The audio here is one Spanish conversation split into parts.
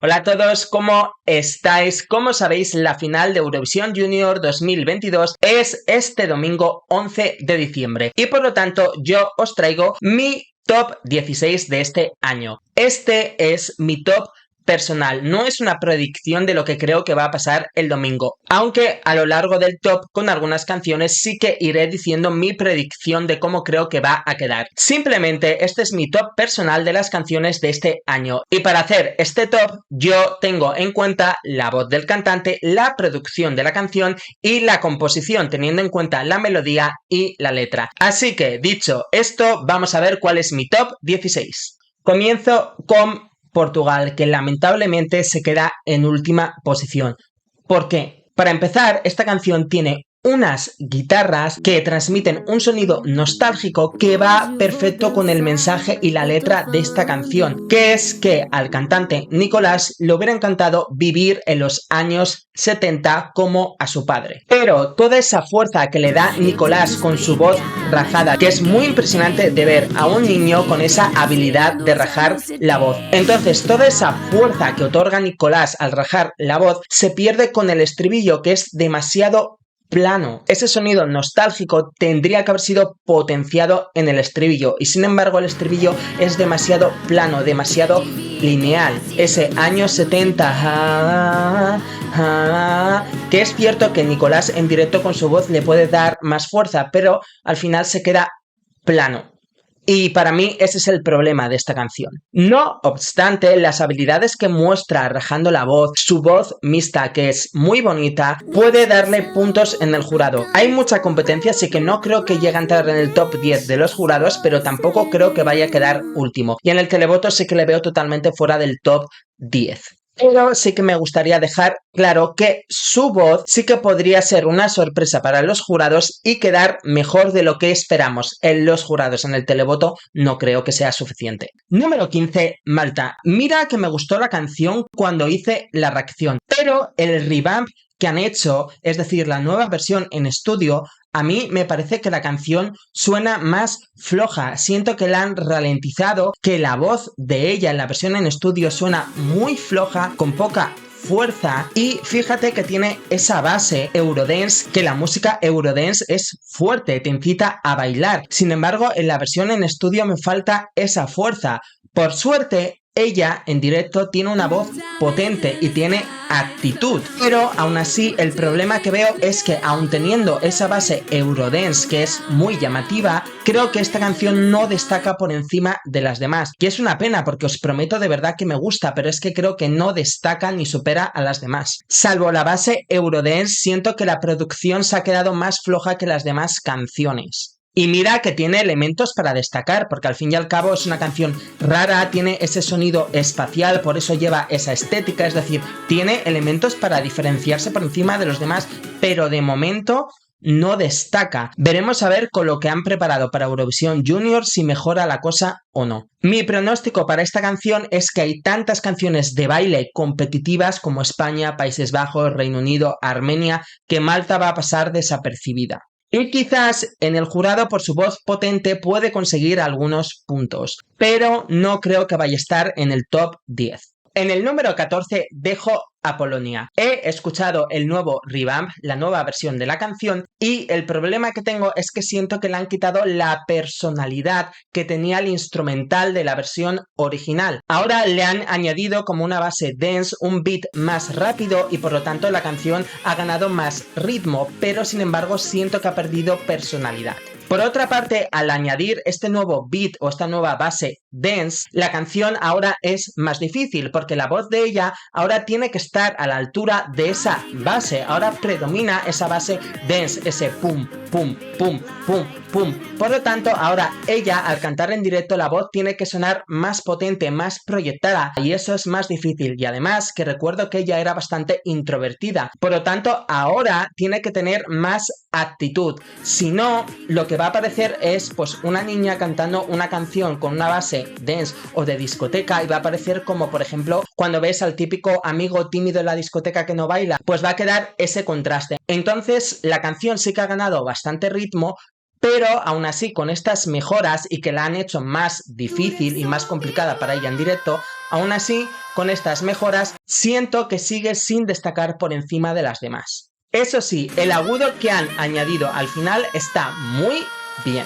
Hola a todos, ¿cómo estáis? Como sabéis, la final de Eurovisión Junior 2022 es este domingo 11 de diciembre y por lo tanto yo os traigo mi top 16 de este año. Este es mi top personal, no es una predicción de lo que creo que va a pasar el domingo, aunque a lo largo del top con algunas canciones sí que iré diciendo mi predicción de cómo creo que va a quedar. Simplemente este es mi top personal de las canciones de este año y para hacer este top yo tengo en cuenta la voz del cantante, la producción de la canción y la composición, teniendo en cuenta la melodía y la letra. Así que dicho esto, vamos a ver cuál es mi top 16. Comienzo con Portugal, que lamentablemente se queda en última posición. ¿Por qué? Para empezar, esta canción tiene unas guitarras que transmiten un sonido nostálgico que va perfecto con el mensaje y la letra de esta canción, que es que al cantante Nicolás le hubiera encantado vivir en los años 70 como a su padre. Pero toda esa fuerza que le da Nicolás con su voz rajada, que es muy impresionante de ver a un niño con esa habilidad de rajar la voz. Entonces, toda esa fuerza que otorga Nicolás al rajar la voz se pierde con el estribillo, que es demasiado plano. Ese sonido nostálgico tendría que haber sido potenciado en el estribillo y sin embargo el estribillo es demasiado plano, demasiado lineal. Ese años 70, que es cierto que Nicolás en directo con su voz le puede dar más fuerza, pero al final se queda plano. Y para mí ese es el problema de esta canción. No obstante, las habilidades que muestra rajando la voz, su voz mixta que es muy bonita, puede darle puntos en el jurado. Hay mucha competencia, así que no creo que llegue a entrar en el top 10 de los jurados, pero tampoco creo que vaya a quedar último. Y en el televoto sí que le veo totalmente fuera del top 10. Pero sí que me gustaría dejar claro que su voz sí que podría ser una sorpresa para los jurados y quedar mejor de lo que esperamos en los jurados. En el televoto no creo que sea suficiente. Número 15, Malta. Mira que me gustó la canción cuando hice la reacción, pero el revamp que han hecho, es decir, la nueva versión en estudio, a mí me parece que la canción suena más floja. Siento que la han ralentizado, que la voz de ella en la versión en estudio suena muy floja, con poca fuerza, y fíjate que tiene esa base Eurodance, que la música Eurodance es fuerte, te incita a bailar. Sin embargo, en la versión en estudio me falta esa fuerza. Por suerte, ella en directo tiene una voz potente y tiene actitud, pero aún así el problema que veo es que aun teniendo esa base Eurodance que es muy llamativa, creo que esta canción no destaca por encima de las demás, y es una pena porque os prometo de verdad que me gusta, pero es que creo que no destaca ni supera a las demás. Salvo la base Eurodance, siento que la producción se ha quedado más floja que las demás canciones. Y mira que tiene elementos para destacar, porque al fin y al cabo es una canción rara, tiene ese sonido espacial, por eso lleva esa estética, es decir, tiene elementos para diferenciarse por encima de los demás, pero de momento no destaca. Veremos a ver con lo que han preparado para Eurovisión Junior si mejora la cosa o no. Mi pronóstico para esta canción es que hay tantas canciones de baile competitivas como España, Países Bajos, Reino Unido, Armenia, que Malta va a pasar desapercibida. Y quizás en el jurado por su voz potente puede conseguir algunos puntos, pero no creo que vaya a estar en el top 10. En el número 14 dejo a Polonia. He escuchado el nuevo revamp, la nueva versión de la canción, y el problema que tengo es que siento que le han quitado la personalidad que tenía el instrumental de la versión original. Ahora le han añadido como una base dance, un beat más rápido y por lo tanto la canción ha ganado más ritmo, pero sin embargo siento que ha perdido personalidad. Por otra parte, al añadir este nuevo beat o esta nueva base dance, la canción ahora es más difícil porque la voz de ella ahora tiene que estar a la altura de esa base. Ahora predomina esa base dance, ese pum, pum, pum, pum, pum. Por lo tanto, ahora ella al cantar en directo la voz tiene que sonar más potente, más proyectada y eso es más difícil. Y además que recuerdo que ella era bastante introvertida. Por lo tanto, ahora tiene que tener más actitud. Si no, lo que va a aparecer es pues una niña cantando una canción con una base dance o de discoteca y va a aparecer como por ejemplo cuando ves al típico amigo tímido en la discoteca que no baila, pues va a quedar ese contraste. Entonces la canción sí que ha ganado bastante ritmo, pero aún así con estas mejoras y que la han hecho más difícil y más complicada para ella en directo, Aún así, con estas mejoras, siento que sigue sin destacar por encima de las demás. Eso sí, el agudo que han añadido al final está muy bien.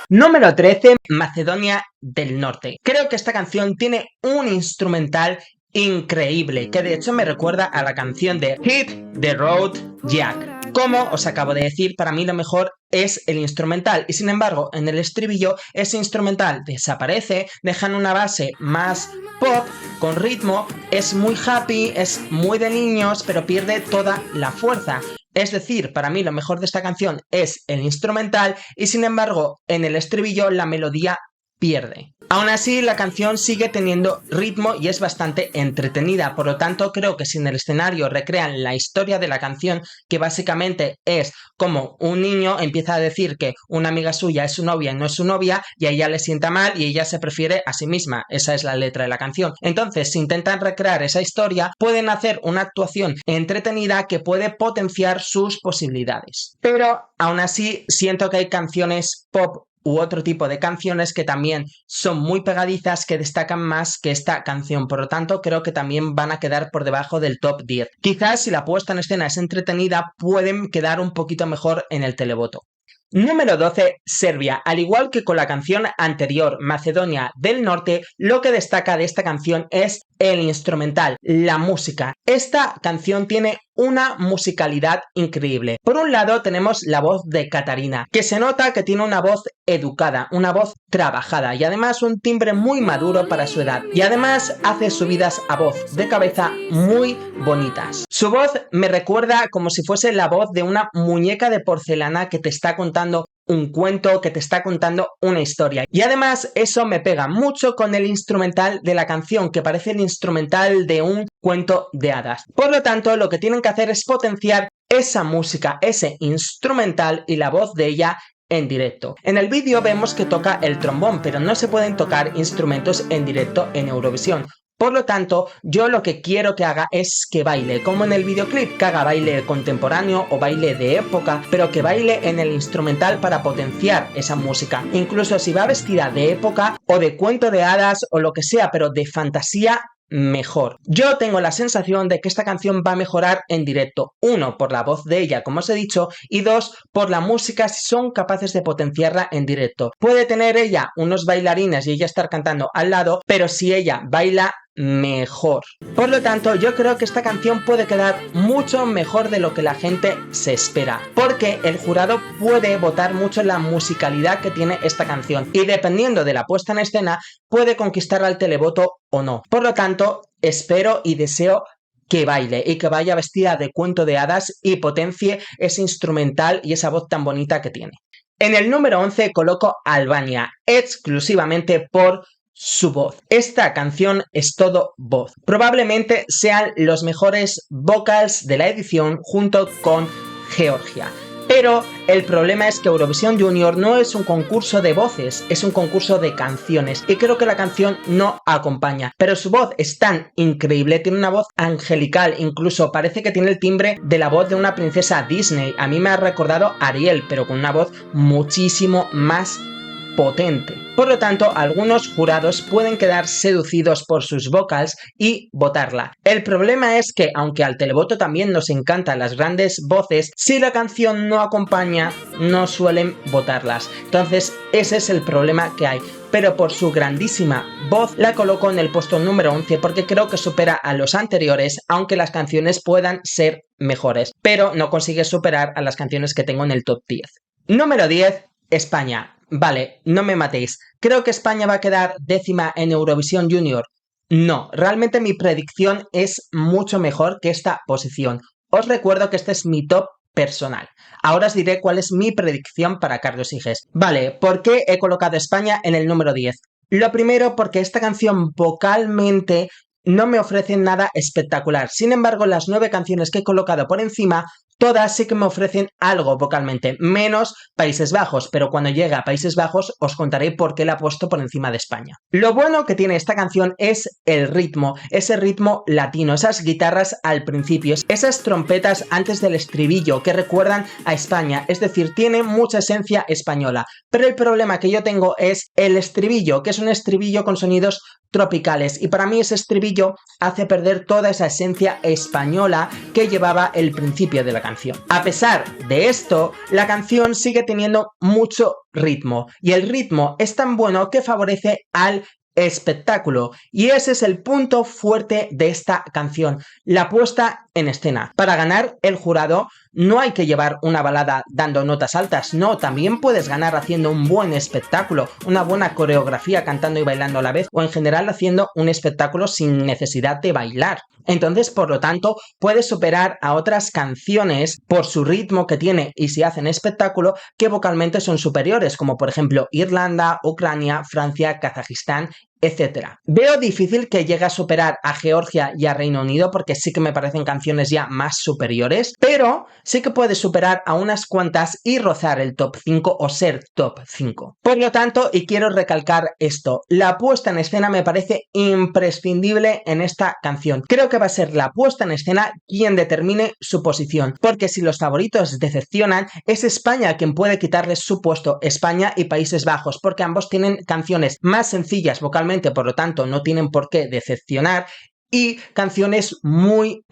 Número 13, Macedonia del Norte. Creo que esta canción tiene un instrumental increíble, que de hecho me recuerda a la canción de Hit the Road Jack. Como os acabo de decir, para mí lo mejor es el instrumental y sin embargo en el estribillo ese instrumental desaparece, dejan una base más pop, con ritmo, es muy happy, es muy de niños, pero pierde toda la fuerza. Es decir, para mí lo mejor de esta canción es el instrumental y sin embargo en el estribillo la melodía pierde. Aún así, la canción sigue teniendo ritmo y es bastante entretenida, por lo tanto creo que si en el escenario recrean la historia de la canción, que básicamente es como un niño empieza a decir que una amiga suya es su novia y no es su novia, y a ella le sienta mal y ella se prefiere a sí misma, esa es la letra de la canción. Entonces, si intentan recrear esa historia, pueden hacer una actuación entretenida que puede potenciar sus posibilidades. Pero aún así, siento que hay canciones pop u otro tipo de canciones que también son muy pegadizas, que destacan más que esta canción, por lo tanto creo que también van a quedar por debajo del top 10. Quizás si la puesta en escena es entretenida pueden quedar un poquito mejor en el televoto. Número 12, Serbia. Al igual que con la canción anterior, Macedonia del Norte, lo que destaca de esta canción es el instrumental, la música. Esta canción tiene una musicalidad increíble. Por un lado tenemos la voz de Katarina, que se nota que tiene una voz educada, una voz trabajada y además un timbre muy maduro para su edad. Y además hace subidas a voz de cabeza muy bonitas. Su voz me recuerda como si fuese la voz de una muñeca de porcelana que te está contando un cuento, que te está contando una historia. Y además eso me pega mucho con el instrumental de la canción, que parece el instrumental de un cuento de hadas. Por lo tanto, lo que tienen que hacer es potenciar esa música, ese instrumental y la voz de ella en directo. En el vídeo vemos que toca el trombón, pero no se pueden tocar instrumentos en directo en Eurovisión. Por lo tanto, yo lo que quiero que haga es que baile, como en el videoclip, que haga baile contemporáneo o baile de época, pero que baile en el instrumental para potenciar esa música. Incluso si va vestida de época o de cuento de hadas o lo que sea, pero de fantasía, mejor. Yo tengo la sensación de que esta canción va a mejorar en directo. Uno, por la voz de ella, como os he dicho, y dos, por la música, si son capaces de potenciarla en directo. Puede tener ella unos bailarines y ella estar cantando al lado, pero si ella baila mejor. Por lo tanto, yo creo que esta canción puede quedar mucho mejor de lo que la gente se espera, porque el jurado puede votar mucho la musicalidad que tiene esta canción y dependiendo de la puesta en escena puede conquistar al televoto o no. Por lo tanto, espero y deseo que baile y que vaya vestida de cuento de hadas y potencie ese instrumental y esa voz tan bonita que tiene. En el número 11 coloco Albania, exclusivamente por su voz. Esta canción es todo voz. Probablemente sean los mejores vocals de la edición junto con Georgia. Pero el problema es que Eurovisión Junior no es un concurso de voces, es un concurso de canciones y creo que la canción no acompaña. Pero su voz es tan increíble, tiene una voz angelical, incluso parece que tiene el timbre de la voz de una princesa Disney. A mí me ha recordado a Ariel, pero con una voz muchísimo más potente. Por lo tanto, algunos jurados pueden quedar seducidos por sus vocals y votarla. El problema es que, aunque al televoto también nos encantan las grandes voces, si la canción no acompaña, no suelen votarlas. Entonces, ese es el problema que hay. Pero por su grandísima voz la coloco en el puesto número 11 porque creo que supera a los anteriores, aunque las canciones puedan ser mejores. Pero no consigue superar a las canciones que tengo en el top 10. Número 10, España. Vale, no me matéis. ¿Creo que España va a quedar décima en Eurovisión Junior? No, realmente mi predicción es mucho mejor que esta posición. Os recuerdo que este es mi top personal. Ahora os diré cuál es mi predicción para Carlos Higes. Vale, ¿por qué he colocado a España en el número 10? Lo primero porque esta canción vocalmente no me ofrece nada espectacular. Sin embargo, las 9 canciones que he colocado por encima todas sí que me ofrecen algo vocalmente, menos Países Bajos, pero cuando llegue a Países Bajos os contaré por qué la he puesto por encima de España. Lo bueno que tiene esta canción es el ritmo, ese ritmo latino, esas guitarras al principio, esas trompetas antes del estribillo que recuerdan a España, es decir, tiene mucha esencia española, pero el problema que yo tengo es el estribillo, que es un estribillo con sonidos tropicales, y para mí ese estribillo hace perder toda esa esencia española que llevaba el principio de la canción. A pesar de esto, la canción sigue teniendo mucho ritmo, y el ritmo es tan bueno que favorece al espectáculo, y ese es el punto fuerte de esta canción, la puesta en escena. Para ganar el jurado no hay que llevar una balada dando notas altas, no, también puedes ganar haciendo un buen espectáculo, una buena coreografía cantando y bailando a la vez, o en general haciendo un espectáculo sin necesidad de bailar. Entonces, por lo tanto, puedes superar a otras canciones por su ritmo que tiene y si hacen espectáculo que vocalmente son superiores, como por ejemplo Irlanda, Ucrania, Francia, Kazajistán, etcétera. Veo difícil que llegue a superar a Georgia y a Reino Unido porque sí que me parecen canciones ya más superiores, pero sí que puede superar a unas cuantas y rozar el top 5 o ser top 5. Por lo tanto, y quiero recalcar esto, la puesta en escena me parece imprescindible en esta canción. Creo que va a ser la puesta en escena quien determine su posición, porque si los favoritos decepcionan, es España quien puede quitarles su puesto, España y Países Bajos, porque ambos tienen canciones más sencillas vocalmente, por lo tanto no tienen por qué decepcionar, y canciones muy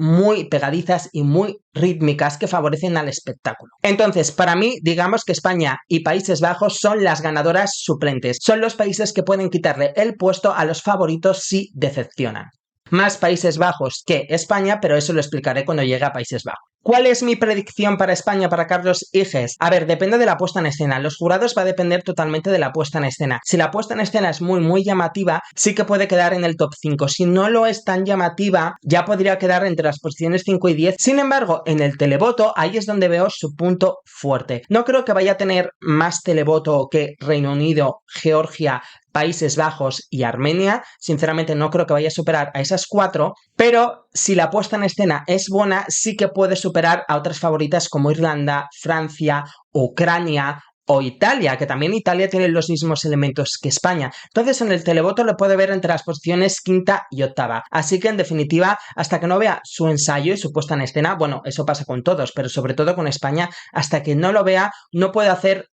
pegadizas y muy rítmicas que favorecen al espectáculo. Entonces, para mí, digamos que España y Países Bajos son las ganadoras suplentes, son los países que pueden quitarle el puesto a los favoritos si decepcionan. Más Países Bajos que España, pero eso lo explicaré cuando llegue a Países Bajos. ¿Cuál es mi predicción para España, para Carlos Higes? A ver, depende de la puesta en escena. Los jurados va a depender totalmente de la puesta en escena. Si la puesta en escena es muy llamativa, sí que puede quedar en el top 5. Si no lo es tan llamativa, ya podría quedar entre las posiciones 5 y 10. Sin embargo, en el televoto, ahí es donde veo su punto fuerte. No creo que vaya a tener más televoto que Reino Unido, Georgia, Países Bajos y Armenia. Sinceramente no creo que vaya a superar a esas 4, pero si la puesta en escena es buena, sí que puede superar a otras favoritas como Irlanda, Francia, Ucrania o Italia, que también Italia tiene los mismos elementos que España. Entonces en el televoto lo puede ver entre las posiciones 5ª y 8ª. Así que en definitiva, hasta que no vea su ensayo y su puesta en escena, bueno, eso pasa con todos, pero sobre todo con España, hasta que no lo vea, no puede hacer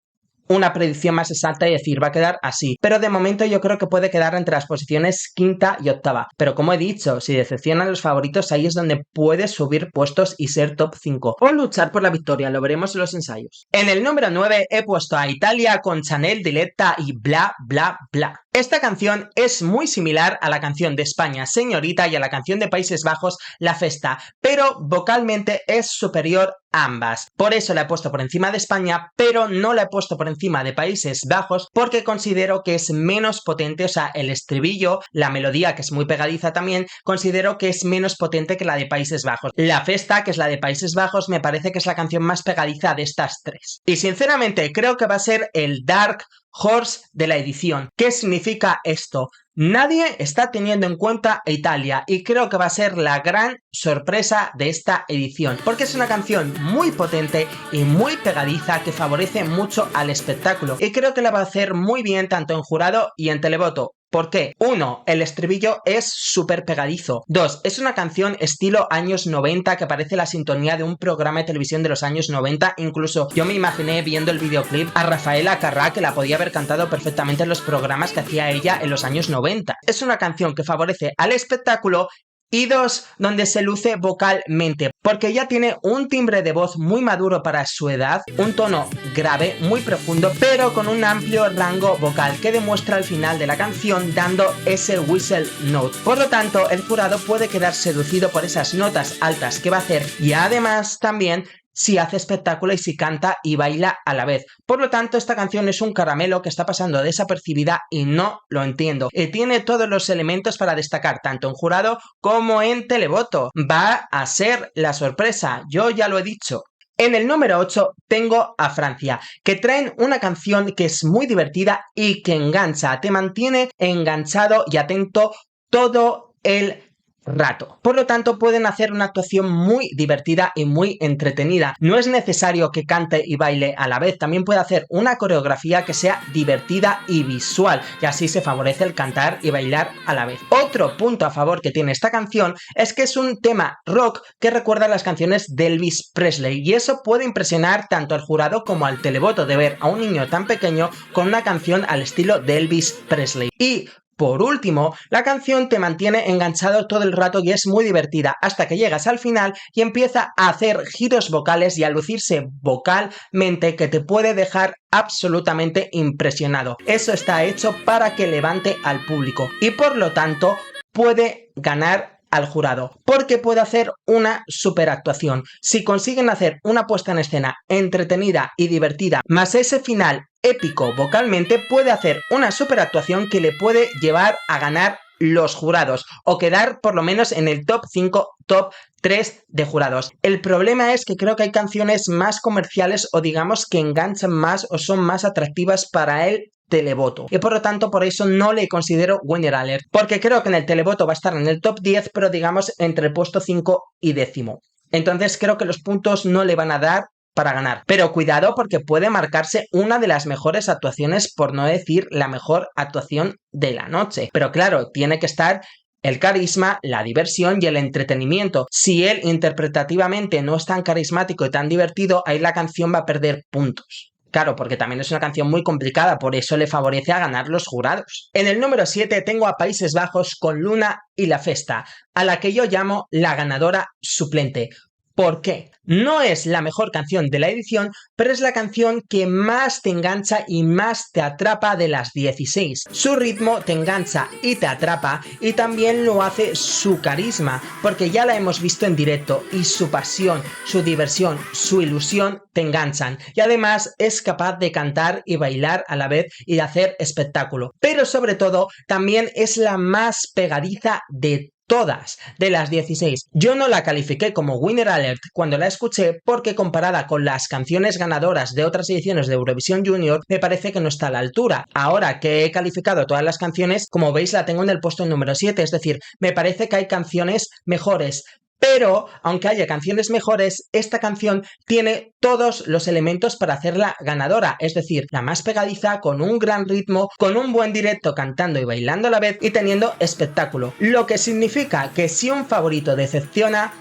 una predicción más exacta y decir va a quedar así, pero de momento yo creo que puede quedar entre las posiciones 5ª y 8ª, pero como he dicho, si decepcionan los favoritos ahí es donde puede subir puestos y ser top 5 o luchar por la victoria, lo veremos en los ensayos. En el número 9 he puesto a Italia con Chanel, Diletta y Bla Bla Bla. Esta canción es muy similar a la canción de España, Señorita, y a la canción de Países Bajos, La Festa, pero vocalmente es superior a ambas. Por eso la he puesto por encima de España, pero no la he puesto por encima de Países Bajos porque considero que es menos potente, o sea, el estribillo, la melodía, que es muy pegadiza también, considero que es menos potente que la de Países Bajos. La Festa, que es la de Países Bajos, me parece que es la canción más pegadiza de estas 3. Y sinceramente creo que va a ser el Dark Horse de la edición. ¿Qué significa esto? Nadie está teniendo en cuenta a Italia y creo que va a ser la gran sorpresa de esta edición porque es una canción muy potente y muy pegadiza que favorece mucho al espectáculo y creo que la va a hacer muy bien tanto en jurado y en televoto. ¿Por qué? 1. El estribillo es súper pegadizo. 2. Es una canción estilo años 90 que parece la sintonía de un programa de televisión de los años 90. Incluso yo me imaginé viendo el videoclip a Rafaela Carrà que la podía haber cantado perfectamente en los programas que hacía ella en los años 90. Es una canción que favorece al espectáculo. Y 2, donde se luce vocalmente, porque ella tiene un timbre de voz muy maduro para su edad, un tono grave, muy profundo, pero con un amplio rango vocal que demuestra al final de la canción dando ese whistle note. Por lo tanto, el jurado puede quedar seducido por esas notas altas que va a hacer y además también si hace espectáculo y si canta y baila a la vez. Por lo tanto, esta canción es un caramelo que está pasando desapercibida y no lo entiendo. Y tiene todos los elementos para destacar tanto en jurado como en televoto. Va a ser la sorpresa, yo ya lo he dicho. En el número 8 tengo a Francia, que traen una canción que es muy divertida y que engancha, te mantiene enganchado y atento todo el rato. Por lo tanto, pueden hacer una actuación muy divertida y muy entretenida. No es necesario que cante y baile a la vez, también puede hacer una coreografía que sea divertida y visual, y así se favorece el cantar y bailar a la vez. Otro punto a favor que tiene esta canción es que es un tema rock que recuerda a las canciones de Elvis Presley, y eso puede impresionar tanto al jurado como al televoto de ver a un niño tan pequeño con una canción al estilo de Elvis Presley. Y por último, la canción te mantiene enganchado todo el rato y es muy divertida hasta que llegas al final y empieza a hacer giros vocales y a lucirse vocalmente que te puede dejar absolutamente impresionado. Eso está hecho para que levante al público y por lo tanto puede ganar al jurado, porque puede hacer una super actuación. Si consiguen hacer una puesta en escena entretenida y divertida, más ese final épico vocalmente, puede hacer una super actuación que le puede llevar a ganar los jurados o quedar por lo menos en el top 5, top 3 de jurados. El problema es que creo que hay canciones más comerciales o digamos que enganchan más o son más atractivas para el televoto y por lo tanto por eso no le considero winner alert, porque creo que en el televoto va a estar en el top 10 pero digamos entre el puesto 5 y 10º. Entonces creo que los puntos no le van a dar para ganar, pero cuidado porque puede marcarse una de las mejores actuaciones, por no decir la mejor actuación de la noche, pero claro, tiene que estar el carisma, la diversión y el entretenimiento. Si él interpretativamente no es tan carismático y tan divertido, ahí la canción va a perder puntos. Claro, porque también es una canción muy complicada, por eso le favorece a ganar los jurados. En el número 7 tengo a Países Bajos con Luna y La Festa, a la que yo llamo la ganadora suplente. ¿Por qué? No es la mejor canción de la edición, pero es la canción que más te engancha y más te atrapa de las 16. Su ritmo te engancha y te atrapa y también lo hace su carisma, porque ya la hemos visto en directo y su pasión, su diversión, su ilusión te enganchan. Y además es capaz de cantar y bailar a la vez y de hacer espectáculo. Pero sobre todo también es la más pegadiza de todas de las 16. Yo no la califiqué como winner alert cuando la escuché porque comparada con las canciones ganadoras de otras ediciones de Eurovisión Junior me parece que no está a la altura. Ahora que he calificado todas las canciones, como veis la tengo en el puesto número 7, es decir, me parece que hay canciones mejores. Pero, aunque haya canciones mejores, esta canción tiene todos los elementos para hacerla ganadora, es decir, la más pegadiza, con un gran ritmo, con un buen directo cantando y bailando a la vez y teniendo espectáculo. Lo que significa que si un favorito decepciona,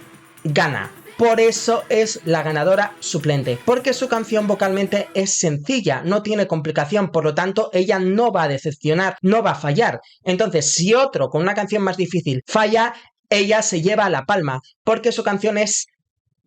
gana. Por eso es la ganadora suplente, porque su canción vocalmente es sencilla, no tiene complicación, por lo tanto ella no va a decepcionar, no va a fallar. Entonces, si otro con una canción más difícil falla, ella se lleva la palma, porque su canción es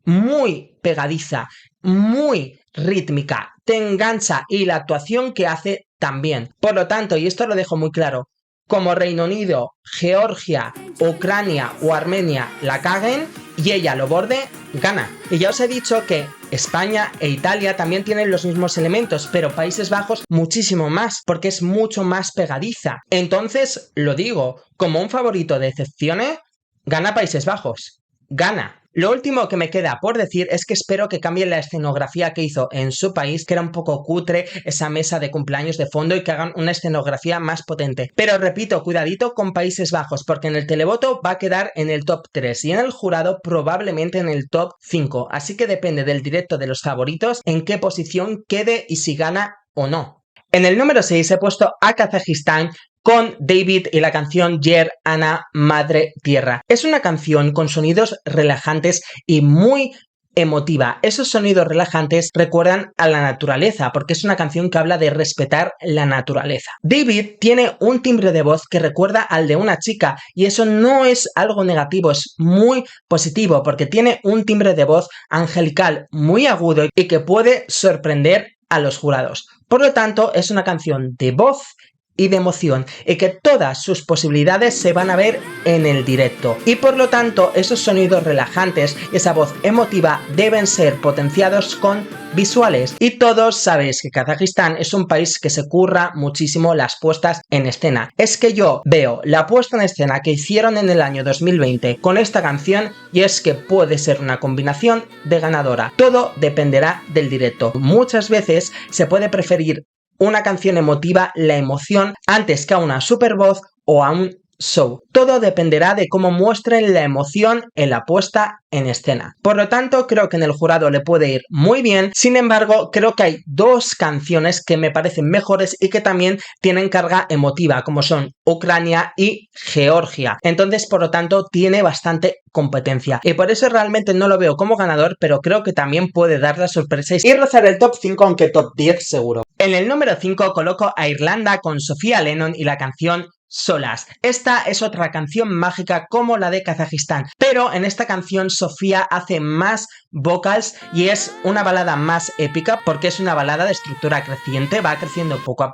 muy pegadiza, muy rítmica, te engancha y la actuación que hace también. Por lo tanto, y esto lo dejo muy claro, como Reino Unido, Georgia, Ucrania o Armenia la caguen y ella lo borde, gana. Y ya os he dicho que España e Italia también tienen los mismos elementos, pero Países Bajos muchísimo más, porque es mucho más pegadiza. Entonces, lo digo, como un favorito decepcione, gana Países Bajos, gana. Lo último que me queda por decir es que espero que cambien la escenografía que hizo en su país, que era un poco cutre, esa mesa de cumpleaños de fondo, y que hagan una escenografía más potente. Pero repito, cuidadito con Países Bajos, porque en el televoto va a quedar en el top 3 y en el jurado probablemente en el top 5. Así que depende del directo de los favoritos en qué posición quede y si gana o no. En el número 6 he puesto a Kazajistán con David y la canción Yer Ana Madre Tierra. Es una canción con sonidos relajantes y muy emotiva. Esos sonidos relajantes recuerdan a la naturaleza, porque es una canción que habla de respetar la naturaleza. David tiene un timbre de voz que recuerda al de una chica, y eso no es algo negativo, es muy positivo, porque tiene un timbre de voz angelical muy agudo y que puede sorprender a los jurados. Por lo tanto, es una canción de voz y de emoción, y que todas sus posibilidades se van a ver en el directo, y por lo tanto esos sonidos relajantes y esa voz emotiva deben ser potenciados con visuales. Y todos sabéis que Kazajistán es un país que se curra muchísimo las puestas en escena. Es que yo veo la puesta en escena que hicieron en el año 2020 con esta canción y es que puede ser una combinación de ganadora. Todo dependerá del directo. Muchas veces se puede preferir una canción emotiva, la emoción, antes que a una super voz o a un show. Todo dependerá de cómo muestren la emoción en la puesta en escena. Por lo tanto, creo que en el jurado le puede ir muy bien. Sin embargo, creo que hay dos canciones que me parecen mejores y que también tienen carga emotiva, como son Ucrania y Georgia. Entonces, por lo tanto, tiene bastante competencia. Y por eso realmente no lo veo como ganador, pero creo que también puede dar la sorpresa y rozar el top 5, aunque top 10 seguro. En el número 5 coloco a Irlanda con Sofía Lennon y la canción Solas. Esta es otra canción mágica como la de Kazajistán, pero en esta canción Sofía hace más vocals y es una balada más épica porque es una balada de estructura creciente, va creciendo poco a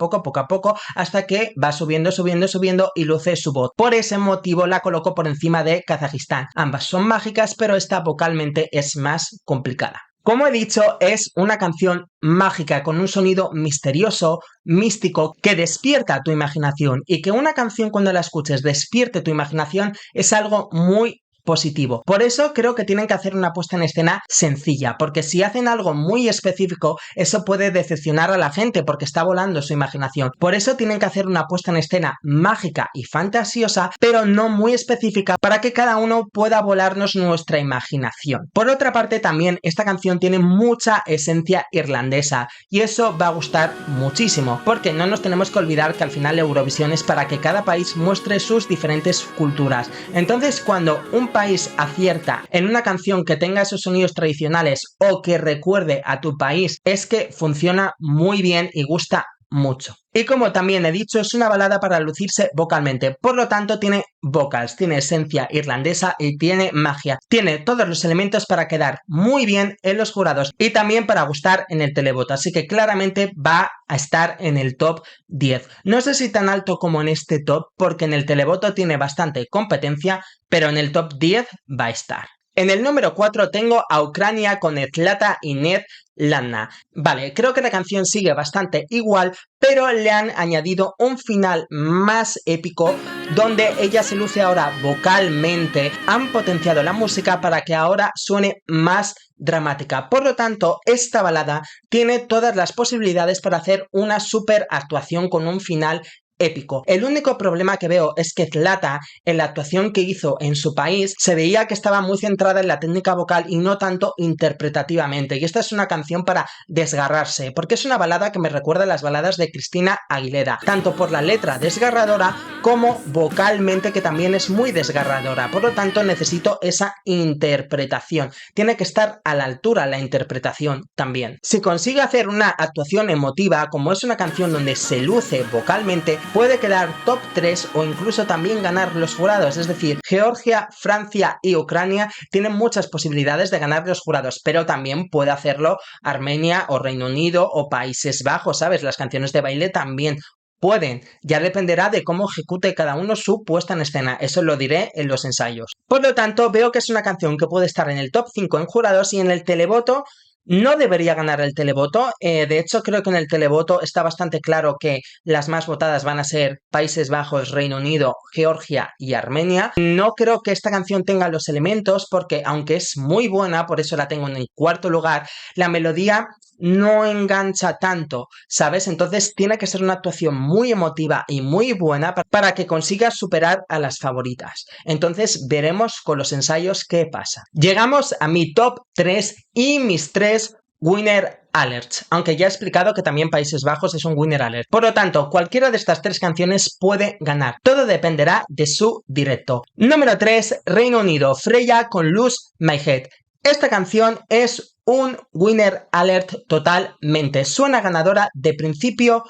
poco, hasta que va subiendo y luce su voz. Por ese motivo la coloco por encima de Kazajistán. Ambas son mágicas, pero esta vocalmente es más complicada. Como he dicho, es una canción mágica con un sonido misterioso, místico, que despierta tu imaginación, y que una canción cuando la escuches despierte tu imaginación es algo muy positivo. Por eso creo que tienen que hacer una puesta en escena sencilla, porque si hacen algo muy específico, eso puede decepcionar a la gente porque está volando su imaginación. Por eso tienen que hacer una puesta en escena mágica y fantasiosa, pero no muy específica, para que cada uno pueda volarnos nuestra imaginación. Por otra parte, también esta canción tiene mucha esencia irlandesa y eso va a gustar muchísimo, porque no nos tenemos que olvidar que al final Eurovisión es para que cada país muestre sus diferentes culturas. Entonces, cuando un país acierta en una canción que tenga esos sonidos tradicionales o que recuerde a tu país, es que funciona muy bien y gusta mucho. Y como también he dicho, es una balada para lucirse vocalmente, por lo tanto tiene vocals, tiene esencia irlandesa y tiene magia. Tiene todos los elementos para quedar muy bien en los jurados y también para gustar en el televoto, así que claramente va a estar en el top 10. No sé si tan alto como en este top, porque en el televoto tiene bastante competencia, pero en el top 10 va a estar. En el número 4 tengo a Ucrania con Zlata y Nedlana. Vale, creo que la canción sigue bastante igual, pero le han añadido un final más épico donde ella se luce ahora vocalmente. Han potenciado la música para que ahora suene más dramática. Por lo tanto, esta balada tiene todas las posibilidades para hacer una super actuación con un final épico. El único problema que veo es que Zlata, en la actuación que hizo en su país, se veía que estaba muy centrada en la técnica vocal y no tanto interpretativamente, y esta es una canción para desgarrarse, porque es una balada que me recuerda a las baladas de Christina Aguilera, tanto por la letra desgarradora como vocalmente, que también es muy desgarradora. Por lo tanto, necesito esa interpretación, tiene que estar a la altura la interpretación también. Si consigue hacer una actuación emotiva, como es una canción donde se luce vocalmente, puede quedar top 3 o incluso también ganar los jurados. Es decir, Georgia, Francia y Ucrania tienen muchas posibilidades de ganar los jurados, pero también puede hacerlo Armenia o Reino Unido o Países Bajos, ¿sabes? Las canciones de baile también pueden, ya dependerá de cómo ejecute cada uno su puesta en escena, eso lo diré en los ensayos. Por lo tanto, veo que es una canción que puede estar en el top 5 en jurados, y en el televoto no debería ganar el televoto. De hecho, creo que en el televoto está bastante claro que las más votadas van a ser Países Bajos, Reino Unido, Georgia y Armenia. No creo que esta canción tenga los elementos, porque aunque es muy buena, por eso la tengo en el cuarto lugar, la melodía no engancha tanto, ¿sabes? Entonces tiene que ser una actuación muy emotiva y muy buena para que consiga superar a las favoritas. Entonces veremos con los ensayos qué pasa. Llegamos a mi top 3 y mis 3 winner alerts, aunque ya he explicado que también Países Bajos es un winner alert. Por lo tanto, cualquiera de estas 3 canciones puede ganar. Todo dependerá de su directo. Número 3, Reino Unido, Freya con Lose My Head. Esta canción es un winner alert totalmente. Suena ganadora de principio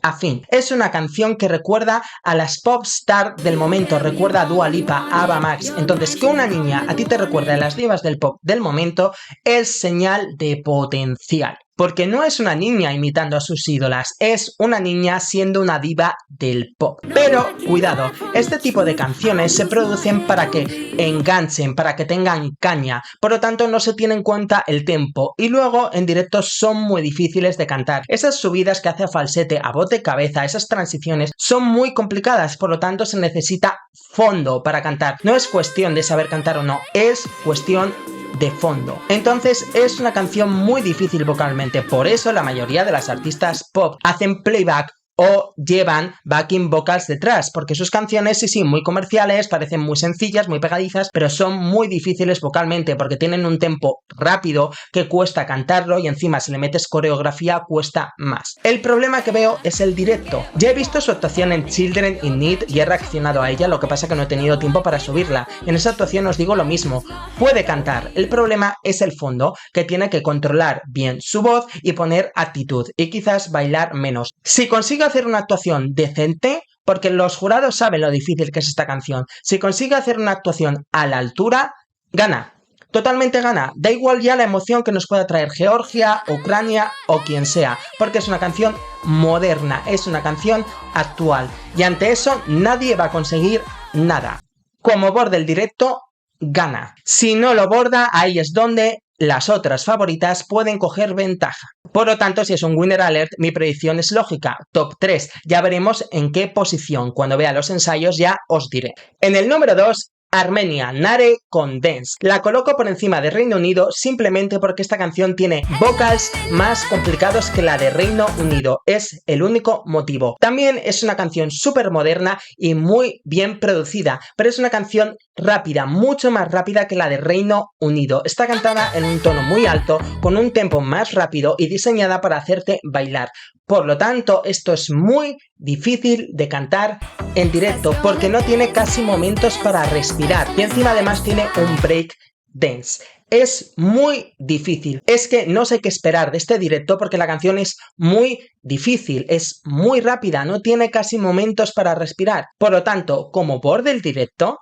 a fin. Es una canción que recuerda a las pop star del momento, recuerda a Dua Lipa, a Ava Max. Entonces, que una niña a ti te recuerde a las divas del pop del momento es señal de potencial. Porque no es una niña imitando a sus ídolas, es una niña siendo una diva del pop. Pero, cuidado, este tipo de canciones se producen para que enganchen, para que tengan caña. Por lo tanto, no se tiene en cuenta el tempo. Y luego, en directo, son muy difíciles de cantar. Esas subidas que hace a falsete, a voz de cabeza, esas transiciones, son muy complicadas. Por lo tanto, se necesita fondo para cantar. No es cuestión de saber cantar o no, es cuestión de fondo. Entonces es una canción muy difícil vocalmente, por eso la mayoría de las artistas pop hacen playback o llevan backing vocals detrás, porque sus canciones sí, muy comerciales, parecen muy sencillas, muy pegadizas, pero son muy difíciles vocalmente porque tienen un tempo rápido que cuesta cantarlo y encima si le metes coreografía cuesta más. El problema que veo es el directo. Ya he visto su actuación en Children in Need y he reaccionado a ella, lo que pasa que no he tenido tiempo para subirla. En esa actuación os digo lo mismo, puede cantar, el problema es el fondo, que tiene que controlar bien su voz y poner actitud y quizás bailar menos. Si consigue hacer una actuación decente, porque los jurados saben lo difícil que es esta canción, si consigue hacer una actuación a la altura, gana. Totalmente gana, da igual ya la emoción que nos pueda traer Georgia, Ucrania o quien sea, porque es una canción moderna, es una canción actual y ante eso nadie va a conseguir nada. Como borde el directo, gana. Si no lo borda, ahí es donde las otras favoritas pueden coger ventaja. Por lo tanto, si es un winner alert, mi predicción es lógica, top 3. Ya veremos en qué posición. Cuando vea los ensayos ya os diré. En el número 2, Armenia, Nare con Dance. La coloco por encima de Reino Unido simplemente porque esta canción tiene vocals más complicados que la de Reino Unido. Es el único motivo. También es una canción súper moderna y muy bien producida, pero es una canción rápida, mucho más rápida que la de Reino Unido. Está cantada en un tono muy alto, con un tempo más rápido y diseñada para hacerte bailar. Por lo tanto, esto es muy difícil de cantar en directo porque no tiene casi momentos para respirar y encima además tiene un break dance. Es muy difícil. Es que no sé qué esperar de este directo porque la canción es muy difícil, es muy rápida, no tiene casi momentos para respirar. Por lo tanto, como borde el directo,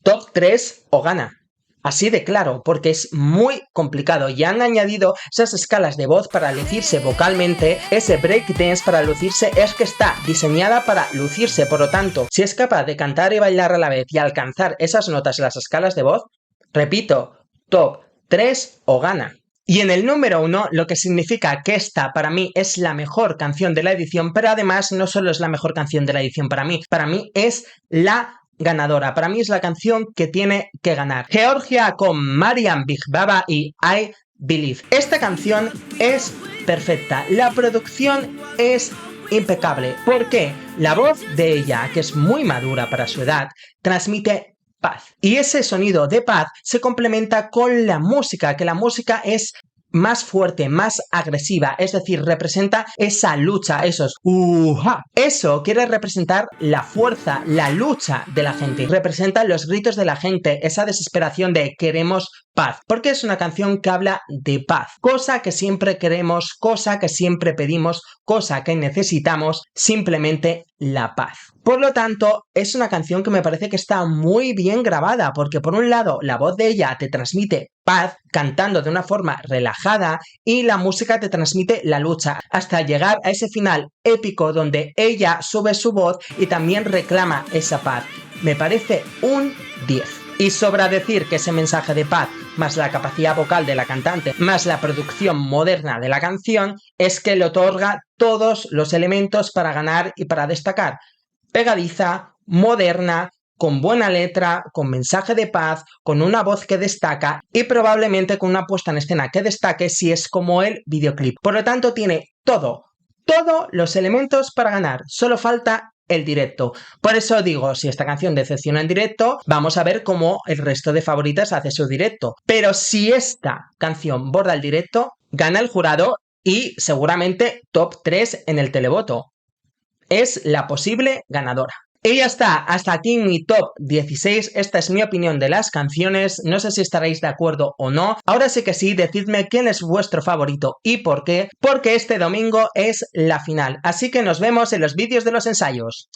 top 3 o gana. Así de claro, porque es muy complicado y han añadido esas escalas de voz para lucirse vocalmente, ese breakdance para lucirse, es que está diseñada para lucirse, por lo tanto, si es capaz de cantar y bailar a la vez y alcanzar esas notas en las escalas de voz, repito, top 3 o gana. Y en el número 1, lo que significa que esta para mí es la mejor canción de la edición, pero además no solo es la mejor canción de la edición para mí es la ganadora. Para mí es la canción que tiene que ganar. Georgia con Mariam Big Baba y I Believe. Esta canción es perfecta. La producción es impecable. ¿Por qué? La voz de ella, que es muy madura para su edad, transmite paz. Y ese sonido de paz se complementa con la música, que la música es más fuerte, más agresiva, es decir, representa esa lucha, esos Eso quiere representar la fuerza, la lucha de la gente, representa los gritos de la gente, esa desesperación de queremos paz, porque es una canción que habla de paz, cosa que siempre queremos, cosa que siempre pedimos, cosa que necesitamos, simplemente la paz. Por lo tanto, es una canción que me parece que está muy bien grabada, porque por un lado la voz de ella te transmite paz, cantando de una forma relajada, y la música te transmite la lucha, hasta llegar a ese final épico donde ella sube su voz y también reclama esa paz. Me parece un 10. Y sobra decir que ese mensaje de paz, más la capacidad vocal de la cantante, más la producción moderna de la canción, es que le otorga todos los elementos para ganar y para destacar. Pegadiza, moderna, con buena letra, con mensaje de paz, con una voz que destaca y probablemente con una puesta en escena que destaque si es como el videoclip. Por lo tanto, tiene todos los elementos para ganar. Solo falta el directo. Por eso digo, si esta canción decepciona en directo, vamos a ver cómo el resto de favoritas hace su directo. Pero si esta canción borda el directo, gana el jurado y seguramente top 3 en el televoto. Es la posible ganadora. Y ya está, hasta aquí mi top 16, esta es mi opinión de las canciones, no sé si estaréis de acuerdo o no, ahora sí que sí, decidme quién es vuestro favorito y por qué, porque este domingo es la final, así que nos vemos en los vídeos de los ensayos.